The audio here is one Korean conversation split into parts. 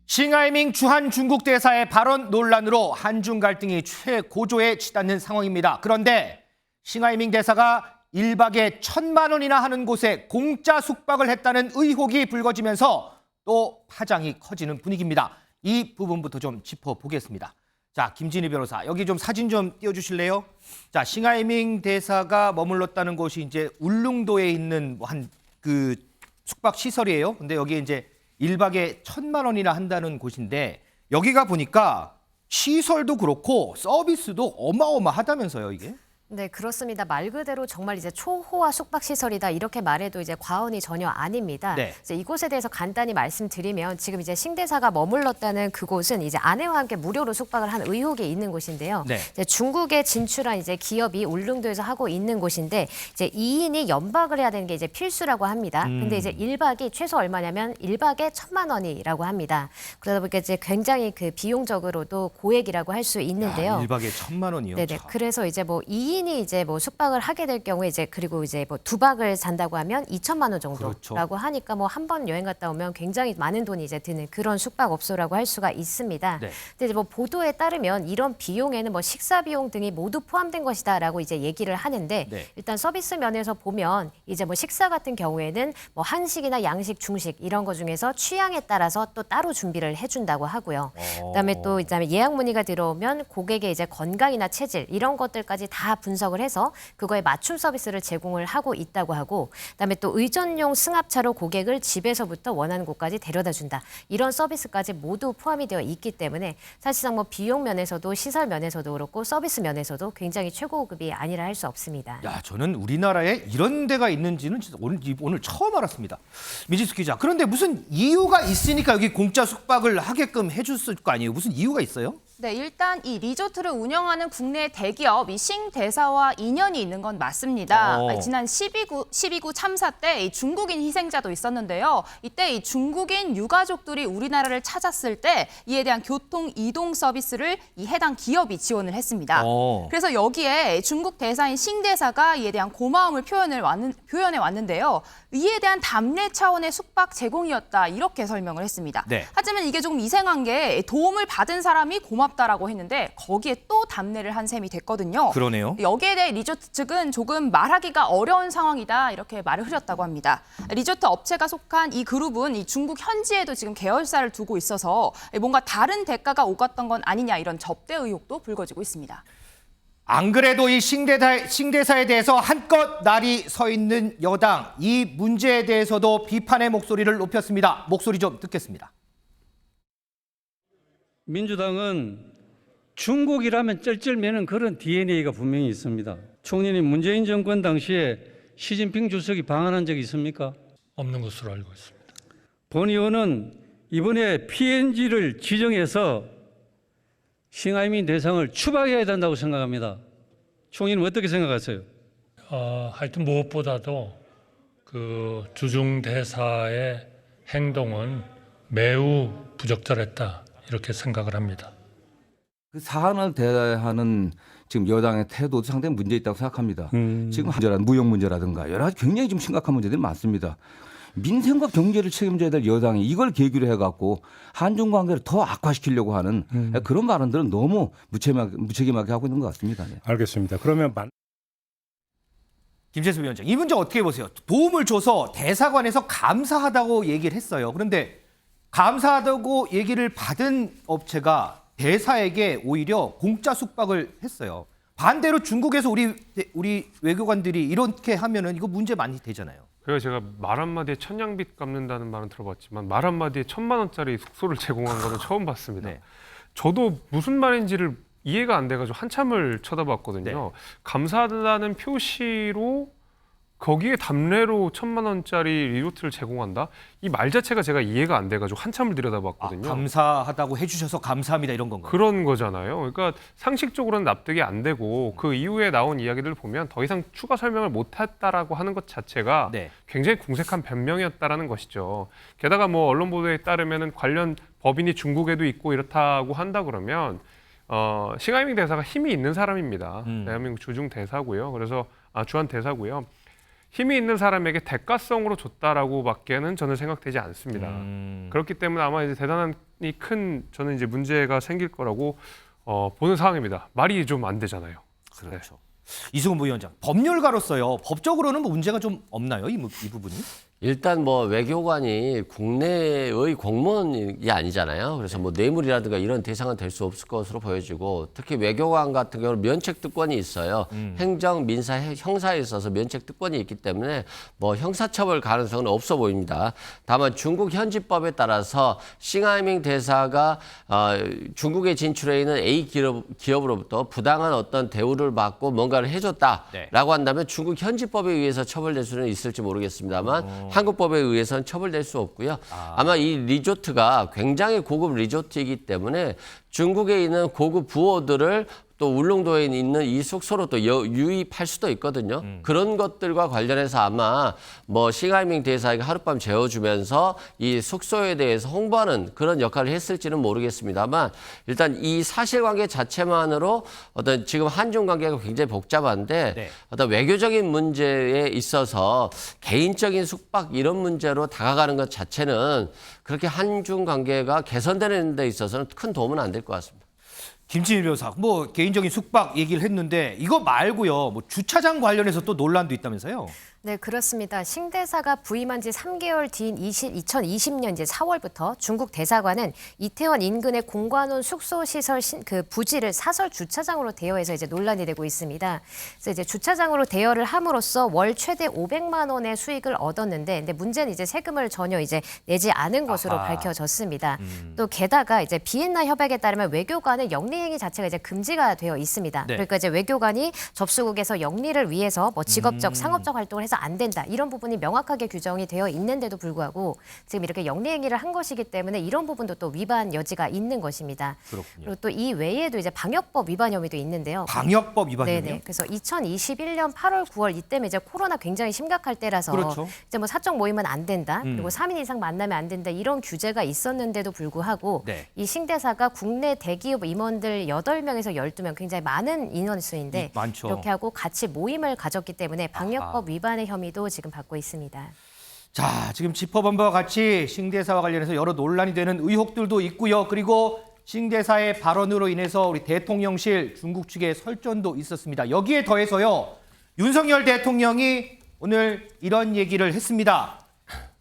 싱하이밍 주한 중국 대사의 발언 논란으로 한중 갈등이 최고조에 치닫는 상황입니다. 그런데 싱하이밍 대사가 1박에 1,000만 원이나 하는 곳에 공짜 숙박을 했다는 의혹이 불거지면서 또 파장이 커지는 분위기입니다. 이 부분부터 좀 짚어보겠습니다. 자, 김진희 변호사, 여기 좀 사진 좀 띄워주실래요? 자, 싱하이밍 대사가 머물렀다는 곳이 이제 울릉도에 있는 한 그 숙박 시설이에요. 근데 여기 이제 1박에 1,000만 원이나 한다는 곳인데 여기가 보니까 시설도 그렇고 서비스도 어마어마하다면서요, 이게? 네, 그렇습니다. 말 그대로 정말 이제 초호화 숙박시설이다 이렇게 말해도 이제 과언이 전혀 아닙니다. 네. 이제 이곳에 대해서 간단히 말씀드리면 지금 이제 신 대사가 머물렀다는 그곳은 이제 아내와 함께 무료로 숙박을 한 의혹이 있는 곳인데요. 네. 이제 중국에 진출한 이제 기업이 울릉도에서 하고 있는 곳인데 이제 2인이 연박을 해야 되는 게 이제 필수라고 합니다. 근데 이제 1박이 최소 얼마냐면 1박에 1,000만 원이라고 합니다. 그러다 보니까 이제 굉장히 그 비용적으로도 고액이라고 할 수 있는데요. 1박에 1,000만 원이요? 네네. 참. 그래서 이제 뭐 2인이 이제 뭐 숙박을 하게 될 경우에 이제 그리고 이제 뭐 2박을 잔다고 하면 2,000만 원 정도라고 그렇죠. 하니까 뭐 한 번 여행 갔다 오면 굉장히 많은 돈이 이제 드는 그런 숙박업소라고 할 수가 있습니다. 네. 근데 이제 뭐 보도에 따르면 이런 비용에는 뭐 식사 비용 등이 모두 포함된 것이다라고 이제 얘기를 하는데 네. 일단 서비스 면에서 보면 이제 뭐 식사 같은 경우에는 뭐 한식이나 양식, 중식 이런 거 중에서 취향에 따라서 또 따로 준비를 해준다고 하고요. 그다음에 또 이제 예약 문의가 들어오면 고객의 이제 건강이나 체질 이런 것들까지 다 분석을 해서 그거에 맞춤 서비스를 제공을 하고 있다고 하고 그다음에 또 의전용 승합차로 고객을 집에서부터 원하는 곳까지 데려다 준다. 이런 서비스까지 모두 포함이 되어 있기 때문에 사실상 뭐 비용 면에서도 시설 면에서도 그렇고 서비스 면에서도 굉장히 최고급이 아니라 할 수 없습니다. 야, 저는 우리나라에 이런 데가 있는지는 진짜 오늘 처음 알았습니다. 미지수 기자. 그런데 무슨 이유가 있으니까 여기 공짜 숙박을 하게끔 해줬을 거 아니에요? 무슨 이유가 있어요? 네, 일단 이 리조트를 운영하는 국내 대기업 이 싱대사와 인연이 있는 건 맞습니다. 지난 12구 참사 때 이 중국인 희생자도 있었는데요. 이때 이 중국인 유가족들이 우리나라를 찾았을 때 이에 대한 교통 이동 서비스를 이 해당 기업이 지원을 했습니다. 그래서 여기에 중국 대사인 싱대사가 이에 대한 고마움을 표현해 왔는데요. 이에 대한 답례 차원의 숙박 제공이었다 이렇게 설명을 했습니다. 네. 하지만 이게 조금 이상한 게 도움을 받은 사람이 고맙다라고 했는데 거기에 또 답례를 한 셈이 됐거든요. 그러네요. 여기에 대해 리조트 측은 조금 말하기가 어려운 상황이다 이렇게 말을 흐렸다고 합니다. 리조트 업체가 속한 이 그룹은 이 중국 현지에도 지금 계열사를 두고 있어서 뭔가 다른 대가가 오갔던 건 아니냐 이런 접대 의혹도 불거지고 있습니다. 안 그래도 이 싱대사에 대해서 한껏 날이 서 있는 여당, 이 문제에 대해서도 비판의 목소리를 높였습니다. 목소리 좀 듣겠습니다. 민주당은 중국이라면 쩔쩔매는 그런 DNA가 분명히 있습니다. 총리님, 문재인 정권 당시에 시진핑 주석이 방한한 적이 있습니까? 없는 것으로 알고 있습니다. 본 의원은 이번에 PNG를 지정해서 싱하이밍 대상을 추방해야 된다고 생각합니다. 총리는 어떻게 생각하세요? 하여튼 무엇보다도 그 주중 대사의 행동은 매우 부적절했다 이렇게 생각을 합니다. 그 사안을 대하는 지금 여당의 태도도 상당히 문제 있다고 생각합니다. 지금 무역 문제라든가 여러 가지 굉장히 좀 심각한 문제들이 많습니다. 민생과 경제를 책임져야 될 여당이 이걸 계기로 해갖고 한중 관계를 더 악화시키려고 하는 그런 발언들은 너무 무책임하게 하고 있는 것 같습니다. 네. 알겠습니다. 그러면 김재수 위원장, 이 문제 어떻게 보세요? 도움을 줘서 대사관에서 감사하다고 얘기를 했어요. 그런데 감사하다고 얘기를 받은 업체가 대사에게 오히려 공짜 숙박을 했어요. 반대로 중국에서 우리 외교관들이 이렇게 하면은 이거 문제 많이 되잖아요. 그래서 제가 말 한마디에 천냥빚 갚는다는 말은 들어봤지만 말 한마디에 1,000만 원짜리 숙소를 제공한 거는 처음 봤습니다. 네. 저도 무슨 말인지를 이해가 안 돼가지고 한참을 쳐다봤거든요. 네. 감사하다는 표시로 거기에 답례로 1,000만 원짜리 리조트를 제공한다? 이 말 자체가 제가 이해가 안 돼가지고 한참을 들여다봤거든요. 감사하다고 해주셔서 감사합니다 이런 건가요? 그런 거잖아요. 그러니까 상식적으로는 납득이 안 되고 그 이후에 나온 이야기들을 보면 더 이상 추가 설명을 못했다라고 하는 것 자체가 네. 굉장히 궁색한 변명이었다라는 것이죠. 게다가 뭐 언론 보도에 따르면 관련 법인이 중국에도 있고 이렇다고 한다 그러면 싱하이밍 대사가 힘이 있는 사람입니다. 대한민국 주중 대사고요. 그래서 주한 대사고요. 힘이 있는 사람에게 대가성으로 줬다라고밖에는 저는 생각되지 않습니다. 그렇기 때문에 아마 이제 대단히 큰 저는 이제 문제가 생길 거라고 보는 상황입니다. 말이 좀 안 되잖아요. 그렇죠. 이승훈 부위원장, 법률가로서요. 법적으로는 뭐 문제가 좀 없나요? 이 부분이? 일단 뭐 외교관이 국내의 공무원이 아니잖아요. 그래서 뭐 뇌물이라든가 이런 대상은 될 수 없을 것으로 보여지고, 특히 외교관 같은 경우는 면책 특권이 있어요. 행정, 민사, 형사에 있어서 면책 특권이 있기 때문에 뭐 형사처벌 가능성은 없어 보입니다. 다만 중국 현지법에 따라서 싱하이밍 대사가 중국에 진출해 있는 A 기업으로부터 부당한 어떤 대우를 받고 뭔가를 해줬다라고 한다면 중국 현지법에 의해서 처벌될 수는 있을지 모르겠습니다만 한국법에 의해서는 처벌될 수 없고요. 아마 이 리조트가 굉장히 고급 리조트이기 때문에 중국에 있는 고급 부호들을 또 울릉도에 있는 이 숙소로 또 유입할 수도 있거든요. 그런 것들과 관련해서 아마 뭐 싱하이밍 대사에게 하룻밤 재워주면서 이 숙소에 대해서 홍보하는 그런 역할을 했을지는 모르겠습니다만, 일단 이 사실관계 자체만으로 어떤 지금 한중 관계가 굉장히 복잡한데 네. 어떤 외교적인 문제에 있어서 개인적인 숙박 이런 문제로 다가가는 것 자체는 그렇게 한중 관계가 개선되는 데 있어서는 큰 도움은 안 될 것 같습니다. 김진일 변호사, 뭐 개인적인 숙박 얘기를 했는데 이거 말고요. 뭐 주차장 관련해서 또 논란도 있다면서요? 네, 그렇습니다. 싱 대사가 부임한 지 3개월 뒤인 2020년 이제 4월부터 중국 대사관은 이태원 인근의 공관원 숙소 시설 그 부지를 사설 주차장으로 대여해서 이제 논란이 되고 있습니다. 그래서 이제 주차장으로 대여를 함으로써 월 최대 500만 원의 수익을 얻었는데, 근데 문제는 이제 세금을 전혀 이제 내지 않은 것으로 밝혀졌습니다. 또 게다가 이제 비엔나 협약에 따르면 외교관은 영리행위 자체가 이제 금지가 되어 있습니다. 네. 그러니까 이제 외교관이 접수국에서 영리를 위해서 뭐 직업적, 상업적 활동을 해서 안 된다. 이런 부분이 명확하게 규정이 되어 있는데도 불구하고 지금 이렇게 영리 행위를 한 것이기 때문에 이런 부분도 또 위반 여지가 있는 것입니다. 그렇군요. 그리고 또 이 외에도 이제 방역법 위반 혐의도 있는데요. 방역법 위반이요? 네네. 그래서 2021년 8월, 9월 이때면 이제 코로나 굉장히 심각할 때라서 그렇죠. 이제 뭐 사적 모임은 안 된다. 그리고 3인 이상 만나면 안 된다. 이런 규제가 있었는데도 불구하고 네. 이 싱 대사가 국내 대기업 임원들 8명에서 12명, 굉장히 많은 인원수인데 많죠. 이렇게 하고 같이 모임을 가졌기 때문에 방역법 위반의 혐의도 지금 받고 있습니다. 자, 지금 짚어본 바와 같이 싱 대사와 관련해서 여러 논란이 되는 의혹들도 있고요. 그리고 싱 대사의 발언으로 인해서 우리 대통령실 중국 측의 설전도 있었습니다. 여기에 더해서요, 윤석열 대통령이 오늘 이런 얘기를 했습니다.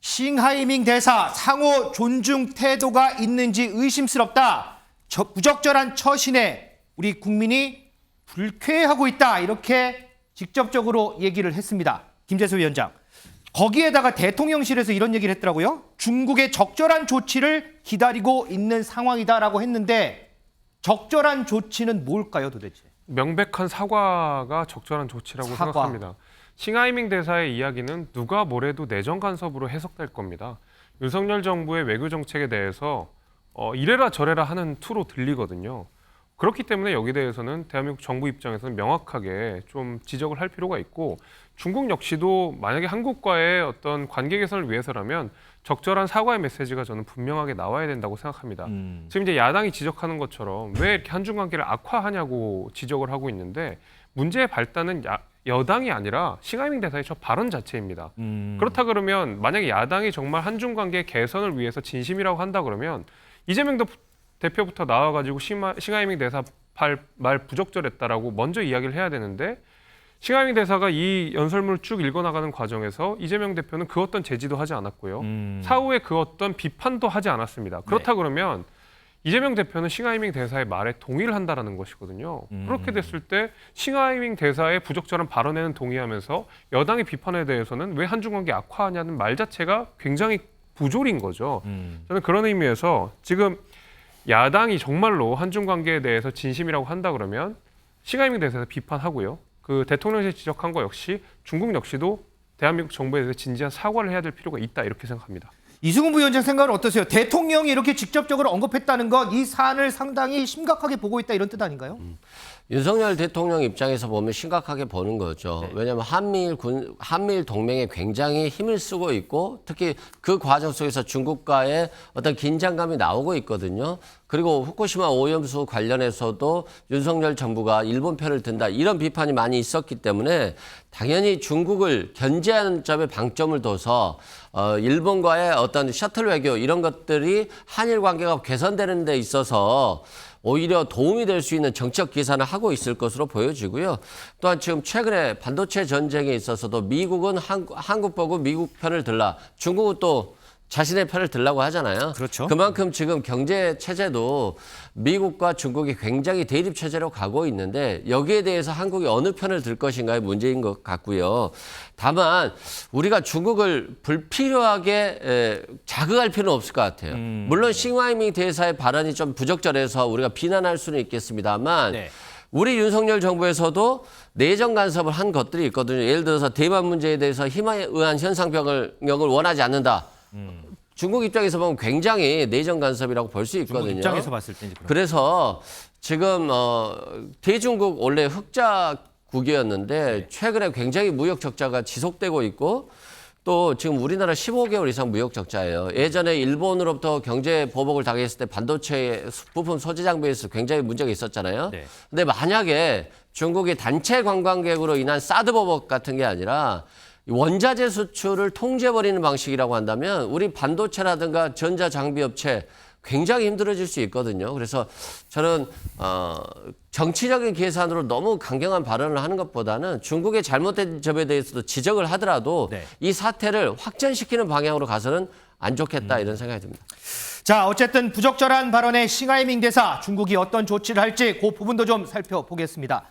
싱하이밍 대사 상호 존중 태도가 있는지 의심스럽다. 부적절한 처신에 우리 국민이 불쾌해하고 있다. 이렇게 직접적으로 얘기를 했습니다. 김재수 위원장. 거기에다가 대통령실에서 이런 얘기를 했더라고요. 중국의 적절한 조치를 기다리고 있는 상황이다라고 했는데, 적절한 조치는 뭘까요, 도대체? 명백한 사과가 적절한 조치라고 사과. 생각합니다. 싱하이밍 대사의 이야기는 누가 뭐래도 내정 간섭으로 해석될 겁니다. 윤석열 정부의 외교 정책에 대해서 이래라 저래라 하는 투로 들리거든요. 그렇기 때문에 여기에 대해서는 대한민국 정부 입장에서는 명확하게 좀 지적을 할 필요가 있고, 중국 역시도 만약에 한국과의 어떤 관계 개선을 위해서라면 적절한 사과의 메시지가 저는 분명하게 나와야 된다고 생각합니다. 지금 이제 야당이 지적하는 것처럼 왜 이렇게 한중 관계를 악화하냐고 지적을 하고 있는데, 문제의 발단은 여당이 아니라 싱하이밍 대사의 저 발언 자체입니다. 그렇다 그러면 만약에 야당이 정말 한중 관계 개선을 위해서 진심이라고 한다 그러면 이재명 대표부터 나와가지고 싱하이밍 대사 말 부적절했다라고 먼저 이야기를 해야 되는데, 싱하이밍 대사가 이 연설문을 쭉 읽어나가는 과정에서 이재명 대표는 그 어떤 제지도 하지 않았고요. 사후에 그 어떤 비판도 하지 않았습니다. 그렇다 그러면 이재명 대표는 싱하이밍 대사의 말에 동의를 한다라는 것이거든요. 그렇게 됐을 때 싱하이밍 대사의 부적절한 발언에는 동의하면서 여당의 비판에 대해서는 왜 한중 관계 악화하냐는 말 자체가 굉장히 부조리인 거죠. 저는 그런 의미에서 지금 야당이 정말로 한중 관계에 대해서 진심이라고 한다 그러면 싱하이밍 대사에서 비판하고요. 그 대통령실 지적한 거 역시 중국 역시도 대한민국 정부에 대해서 진지한 사과를 해야 될 필요가 있다, 이렇게 생각합니다. 이승훈 부위원장 생각은 어떠세요? 대통령이 이렇게 직접적으로 언급했다는 건 이 사안을 상당히 심각하게 보고 있다, 이런 뜻 아닌가요? 윤석열 대통령 입장에서 보면 심각하게 보는 거죠. 왜냐하면 한미일 동맹에 굉장히 힘을 쓰고 있고 특히 그 과정 속에서 중국과의 어떤 긴장감이 나오고 있거든요. 그리고 후쿠시마 오염수 관련해서도 윤석열 정부가 일본 편을 든다 이런 비판이 많이 있었기 때문에 당연히 중국을 견제하는 점에 방점을 둬서 일본과의 어떤 셔틀 외교 이런 것들이 한일 관계가 개선되는 데 있어서 오히려 도움이 될 수 있는 정책 기사는 하고 있을 것으로 보여지고요. 또한 지금 최근에 반도체 전쟁에 있어서도 미국은 한국 보고 미국 편을 들라, 중국은 또 자신의 편을 들라고 하잖아요. 그렇죠. 그만큼 지금 경제 체제도 미국과 중국이 굉장히 대립 체제로 가고 있는데 여기에 대해서 한국이 어느 편을 들 것인가의 문제인 것 같고요. 다만 우리가 중국을 불필요하게 자극할 필요는 없을 것 같아요. 물론 싱하이밍 대사의 발언이 좀 부적절해서 우리가 비난할 수는 있겠습니다만 네. 우리 윤석열 정부에서도 내정 간섭을 한 것들이 있거든요. 예를 들어서 대만 문제에 대해서 힘에 의한 현상병을 원하지 않는다. 중국 입장에서 보면 굉장히 내정 간섭이라고 볼 수 있거든요. 중국 입장에서 봤을 때 이제 그래서 지금 대중국 원래 흑자국이었는데 최근에 굉장히 무역 적자가 지속되고 있고 또 지금 우리나라 15개월 이상 무역 적자예요. 예전에 일본으로부터 경제 보복을 당했을 때 반도체 부품 소재 장비에서 굉장히 문제가 있었잖아요. 네. 근데 만약에 중국이 단체 관광객으로 인한 사드 보복 같은 게 아니라 원자재 수출을 통제해버리는 방식이라고 한다면 우리 반도체라든가 전자장비업체 굉장히 힘들어질 수 있거든요. 그래서 저는 정치적인 계산으로 너무 강경한 발언을 하는 것보다는 중국의 잘못된 점에 대해서도 지적을 하더라도 네. 이 사태를 확전시키는 방향으로 가서는 안 좋겠다 이런 생각이 듭니다. 자, 어쨌든 부적절한 발언의 싱하이밍 대사, 중국이 어떤 조치를 할지 그 부분도 좀 살펴보겠습니다.